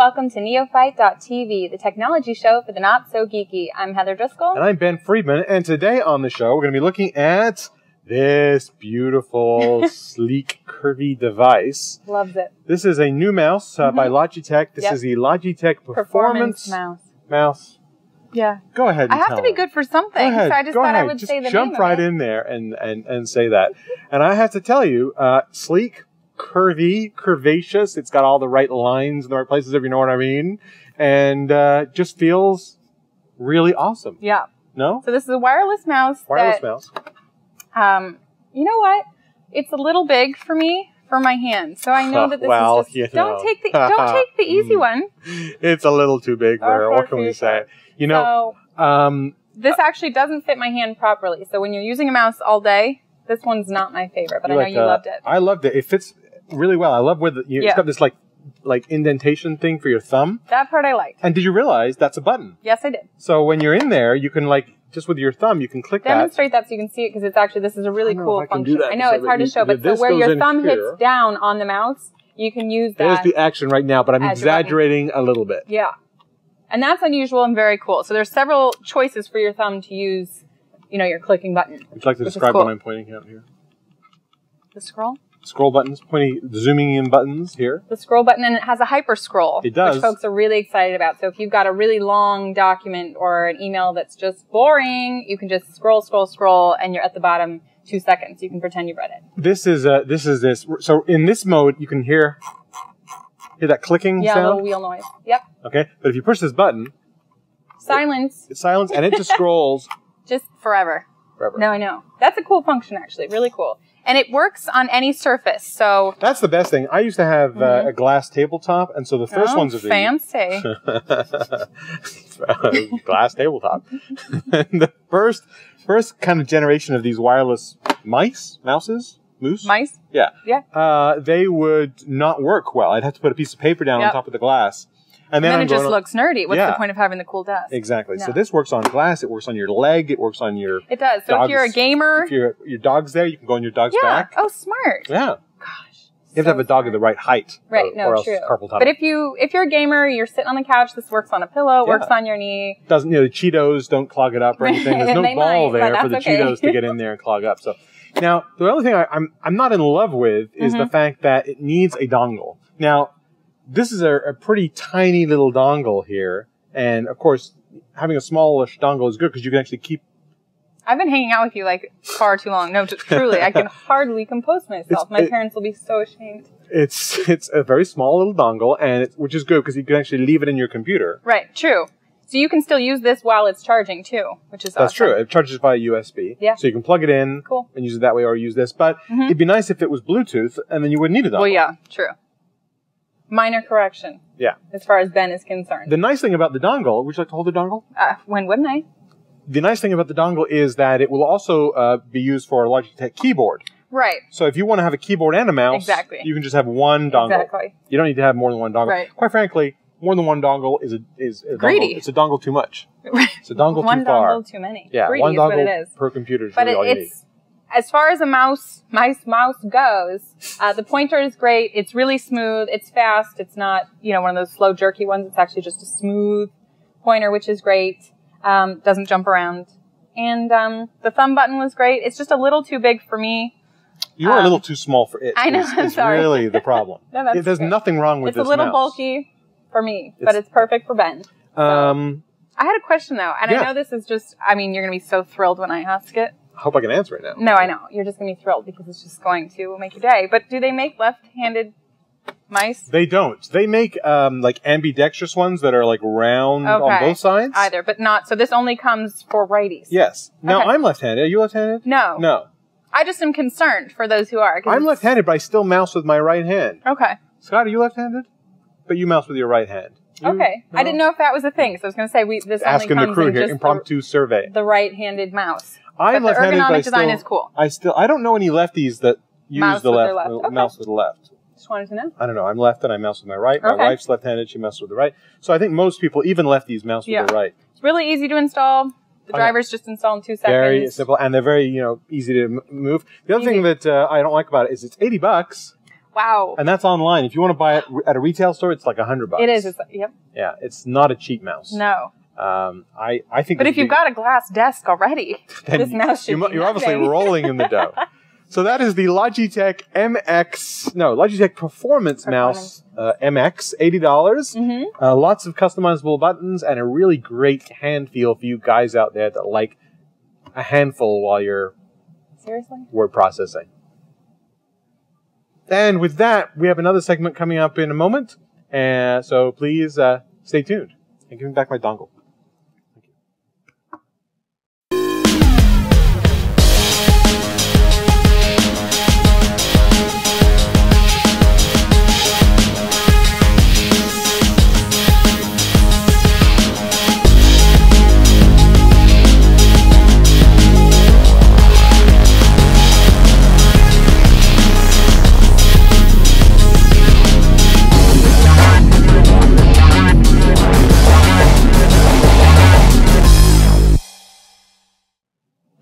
welcome to Neophyte.tv, the technology show for the not-so-geeky. I'm Heather Driscoll. And I'm Ben Friedman, and today on the show we're going to be looking at this beautiful, sleek, curvy device. Loves it. This is a new mouse by Logitech. This is the Logitech Performance mouse. Yeah. Go ahead and I have tell to be them. good for something, so I just thought I would say the name jump right in there and say that. And I have to tell you, sleek, curvy, curvaceous. It's got all the right lines in the right places, if you know what I mean. And just feels really awesome. Yeah. No? So this is a wireless mouse. Wireless mouse. You know what? It's a little big for me, for my hand. So I know that this is just, don't take the easy one. It's a little too big for her. What can we say? You know, this actually doesn't fit my hand properly. So when you're using a mouse all day, this one's not my favorite, but I know you loved it. I loved it. It fits really well. I love where it's got this like indentation thing for your thumb. That part I liked. And did you realize that's a button? Yes, I did. So when you're in there, you can just with your thumb, you can click Demonstrate that so you can see it, because it's actually, this is a really cool function. I know, it's hard to show, but so where your thumb hits down on the mouse, you can use that. There's the action right now, but I'm exaggerating a little bit. Yeah. And that's unusual and very cool. So there's several choices for your thumb to use, your clicking button. Would you like to describe what I'm pointing at here? The scroll? Scroll buttons, zooming in buttons here. The scroll button, and it has a hyper scroll. It does. Which folks are really excited about. So if you've got a really long document or an email that's just boring, you can just scroll, and you're at the bottom 2 seconds. You can pretend you read it. This is. So in this mode, you can hear that clicking sound? Yeah, a little wheel noise. Yep. Okay, but if you push this button... Silence. It's silence, and it just scrolls... Just forever. Forever. No, I know. That's a cool function, actually. Really cool. And it works on any surface, so... That's the best thing. I used to have a glass tabletop, and so the first ones of these... fancy. Glass tabletop. And the first kind of generation of these wireless mouse? Mice? Yeah. Yeah. They would not work well. I'd have to put a piece of paper down on top of the glass. And then it just looks nerdy. What's the point of having the cool desk? Exactly. No. So this works on glass. It works on your leg. It works on your It does. So if you're a gamer... If your dog's there, you can go on your dog's back. Oh, smart. Yeah. Gosh. You have to have a dog of the right height. Right. Or else true. carpal tunnel. But if you're a gamer, you're sitting on the couch, this works on a pillow, works on your knee. Doesn't, the Cheetos don't clog it up or anything. There's no ball there for the Cheetos to get in there and clog up. So now, the only thing I'm not in love with is the fact that it needs a dongle. Now, this is a pretty tiny little dongle here. And, of course, having a smallish dongle is good because you can actually keep... I've been hanging out with you, far too long. No, truly, I can hardly compose myself. My parents will be so ashamed. It's a very small little dongle, and which is good because you can actually leave it in your computer. Right, true. So you can still use this while it's charging, too, which is awesome. That's true. It charges via USB. Yeah. So you can plug it in and use it that way or use this. But it'd be nice if it was Bluetooth, and then you wouldn't need a dongle. Well, yeah, true. Minor correction. Yeah. As far as Ben is concerned. The nice thing about the dongle, would you like to hold the dongle? When wouldn't I? The nice thing about the dongle is that it will also be used for a Logitech keyboard. Right. So if you want to have a keyboard and a mouse, you can just have one dongle. Exactly. You don't need to have more than one dongle. Right. Quite frankly, more than one dongle is a greedy. Dongle. It's a dongle too much. Right. It's a dongle too far. One dongle too many. Yeah, greedy one dongle is what it is. per computer is really all you need. As far as a mouse goes, the pointer is great. It's really smooth. It's fast. It's not, one of those slow, jerky ones. It's actually just a smooth pointer, which is great. Doesn't jump around. And the thumb button was great. It's just a little too big for me. You are a little too small for it. I know. I'm sorry. It's really the problem. No, there's nothing wrong with this mouse. It's a little bulky for me, but it's perfect for Ben. So, I had a question, though, and I know this is just, you're going to be so thrilled when I ask it. I hope I can answer it now. No, I know. You're just going to be thrilled because it's just going to make your day. But do they make left-handed mice? They don't. They make ambidextrous ones that are round on both sides. Either, but not. So this only comes for righties. Yes. Now, I'm left-handed. Are you left-handed? No. No. I just am concerned for those who are. I'm left-handed, but I still mouse with my right hand. Okay. Scott, are you left-handed? But you mouse with your right hand. Okay. No? I didn't know if that was a thing, so I was going to say this Asking only the comes crew in here, just impromptu survey. The right-handed mouse. I'm but the left-handed, ergonomic design is cool. I don't know any lefties that use mouse the left. mouse with the left. Just wanted to know. I don't know. I'm left and I mouse with my right. My wife's left-handed. She mouses with the right. So I think most people, even lefties, mouse with the right. It's really easy to install. The drivers just install in 2 seconds. Very simple, and they're very, easy to move. The other thing that I don't like about it is it's $80. Wow. And that's online. If you want to buy it at a retail store, it's like $100. It is. Yep. Yeah, it's not a cheap mouse. No. I think. But if you've got a glass desk already, this mouse should be you're obviously rolling in the dough. So that is the Logitech Logitech Performance Mouse MX, $80. Lots of customizable buttons and a really great hand feel for you guys out there that like a handful while you're word processing. And with that, we have another segment coming up in a moment. So please stay tuned. And give me back my dongle.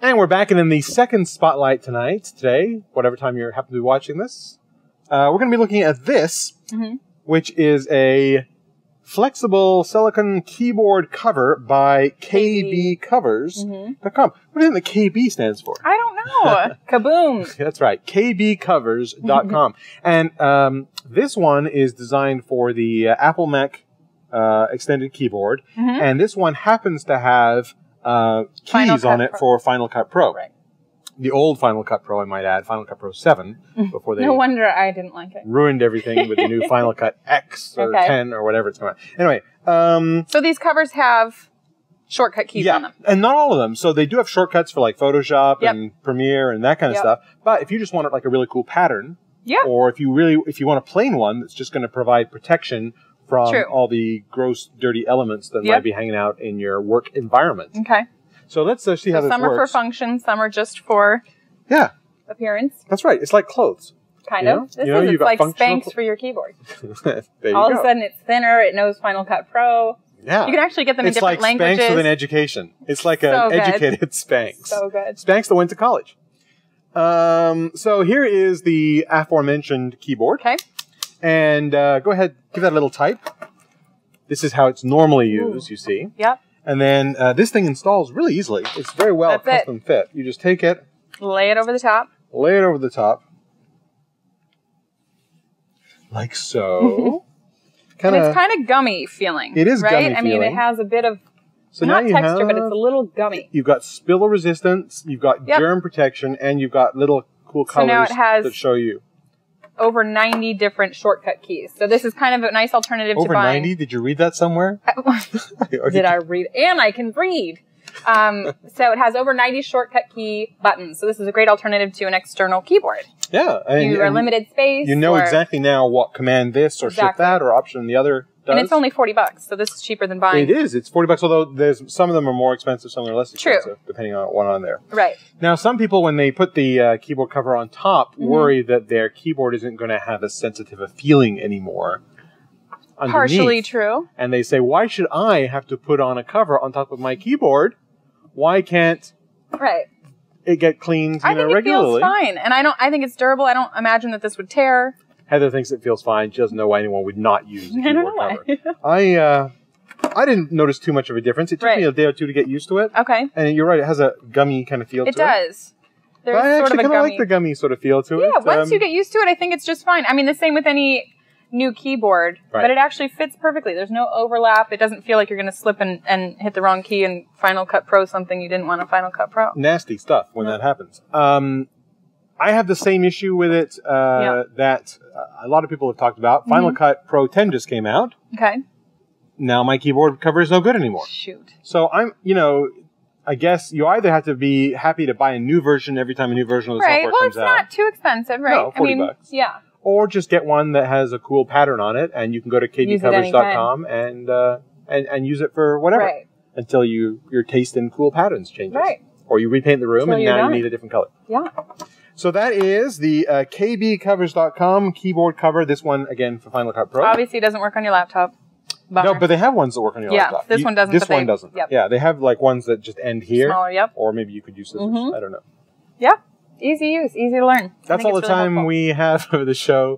And we're back in the second spotlight today, whatever time you happen to be watching this. We're going to be looking at this, which is a flexible silicone keyboard cover by KBCovers.com. What do you think the KB stands for? I don't know. Kaboom. That's right. KBCovers.com. And this one is designed for the Apple Mac extended keyboard. And this one happens to have keys on it for Final Cut Pro. Right. The old Final Cut Pro, I might add, Final Cut Pro 7, before they no wonder I didn't like it. Ruined everything with the new Final Cut X or 10 or whatever it's going on. Anyway. So these covers have shortcut keys on them. And not all of them. So they do have shortcuts for like Photoshop and Premiere and that kind of stuff. But if you just want like a really cool pattern, or if you want a plain one that's just going to provide protection from all the gross, dirty elements that might be hanging out in your work environment. Okay. So let's see how this works. Some are for function, some are just for appearance. That's right. It's like clothes. Kind of. This is like Spanx for your keyboard. All of a sudden it's thinner, it knows Final Cut Pro. Yeah. You can actually get them in different languages. It's like Spanx with an education. It's like an educated Spanx. So good. Spanx that went to college. So here is the aforementioned keyboard. Okay. And go ahead, give that a little type. This is how it's normally used, you see. Yep. And then this thing installs really easily. It's very well custom fit. You just take it. Lay it over the top. Lay it over the top. Like so. And it's kind of gummy feeling. It is gummy feeling. I mean, it has a bit of, not texture, but it's a little gummy. You've got spill resistance, you've got germ protection, and you've got little cool colors that show you. Over 90 different shortcut keys. So this is kind of a nice alternative to buying. Over 90? Did you read that somewhere? Did I read? And I can read. So it has over 90 shortcut key buttons. So this is a great alternative to an external keyboard. Yeah. You are limited space. You know exactly now what command this or shift that or option the other does. And it's only $40, so this is cheaper than buying. It is. It's $40, although some of them are more expensive, some are less expensive, depending on what on there. Right. Now, some people, when they put the keyboard cover on top, worry that their keyboard isn't going to have as sensitive a feeling anymore underneath. Partially true. And they say, why should I have to put on a cover on top of my keyboard? Why can't it get cleaned regularly? I think it feels fine, and I think it's durable. I don't imagine that this would tear. Heather thinks it feels fine. She doesn't know why anyone would not use the keyboard cover. I didn't notice too much of a difference. It took me a day or two to get used to it. Okay. And you're right, it has a gummy kind of feel to it. It does. There's I actually kind of like the gummy sort of feel to it. Yeah, once you get used to it, I think it's just fine. I mean, the same with any new keyboard, but it actually fits perfectly. There's no overlap. It doesn't feel like you're going to slip and hit the wrong key and Final Cut Pro something you didn't want to Final Cut Pro. Nasty stuff when that happens. I have the same issue with it that a lot of people have talked about. Final Cut Pro 10 just came out. Okay. Now my keyboard cover is no good anymore. Shoot. So I guess you either have to be happy to buy a new version every time a new version of the software comes out. Well, it's not too expensive, right? No, $40. Yeah. Or just get one that has a cool pattern on it, and you can go to KBCovers.com and use it for whatever until your taste in cool patterns changes. Right. Or you repaint the room, and now you need a different color. Yeah. So that is the KBCovers.com keyboard cover. This one, again, for Final Cut Pro. Obviously, it doesn't work on your laptop. Bummer. No, but they have ones that work on your laptop. This one doesn't. This one doesn't. Yep. Yeah, they have like ones that just end here. Smaller, Or maybe you could use scissors. I don't know. Yeah. Easy use, easy to learn. That's all the time we have for the show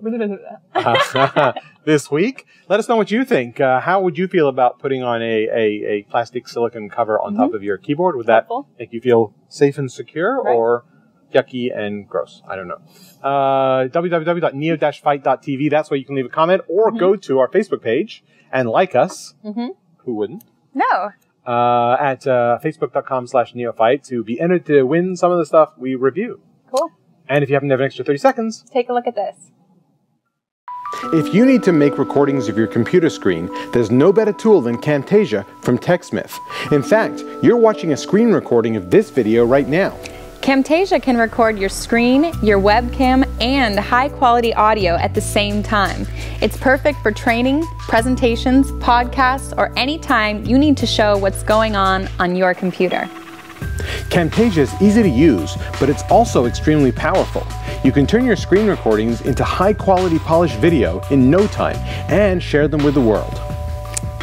this week. Let us know what you think. How would you feel about putting on a plastic silicone cover on top of your keyboard? Would that make you feel safe and secure or yucky and gross? I don't know. www.neo-fight.tv. That's where you can leave a comment or go to our Facebook page and like us. Who wouldn't? No. At facebook.com/neofight to be entered to win some of the stuff we review. Cool. And if you happen to have an extra 30 seconds, take a look at this. If you need to make recordings of your computer screen, there's no better tool than Camtasia from TechSmith. In fact, you're watching a screen recording of this video right now. Camtasia can record your screen, your webcam, and high-quality audio at the same time. It's perfect for training, presentations, podcasts, or any time you need to show what's going on your computer. Camtasia is easy to use, but it's also extremely powerful. You can turn your screen recordings into high-quality polished video in no time and share them with the world.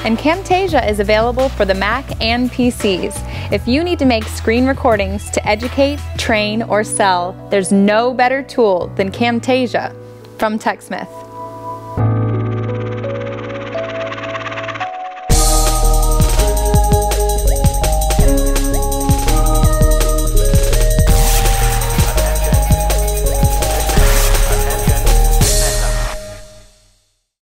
And Camtasia is available for the Mac and PCs. If you need to make screen recordings to educate, train, or sell, there's no better tool than Camtasia from TechSmith.